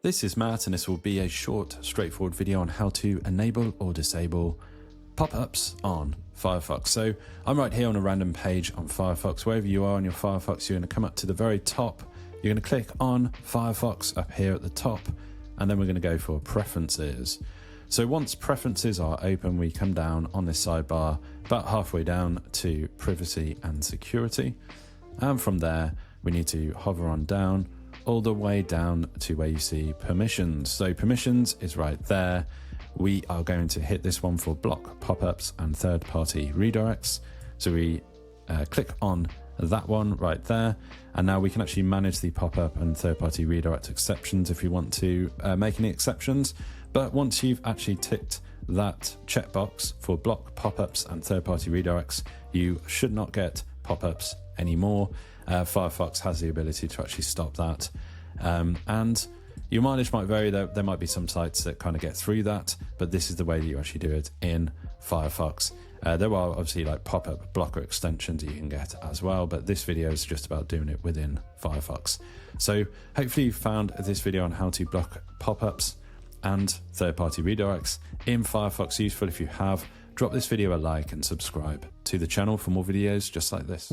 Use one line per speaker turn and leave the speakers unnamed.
This is Matt, and this will be a short, straightforward video on how to enable or disable pop-ups on Firefox. So I'm right here on a random page on Firefox. Wherever you are on your Firefox, you're going to come up to the very top. You're going to click on Firefox up here at the top, and then we're going to go for Preferences. So once Preferences are open, we come down on this sidebar about halfway down to Privacy and Security. And from there, we need to hover on down all the way down to where you see Permissions. So Permissions is right there. We are going to hit this one for block pop-ups and third-party redirects. So we click on that one right there, and now we can actually manage the pop-up and third-party redirect exceptions if you want to make any exceptions. But once you've actually ticked that checkbox for block pop-ups and third-party redirects, you should not get pop-ups anymore. Firefox has the ability to actually stop that, and your mileage might vary. There might be some sites that kind of get through that, but this is the way that you actually do it in Firefox. There are obviously like pop-up blocker extensions that you can get as well, but this video is just about doing it within Firefox. So hopefully you found this video on how to block pop-ups and third-party redirects in Firefox useful. If you have, drop this video a like and subscribe to the channel for more videos just like this.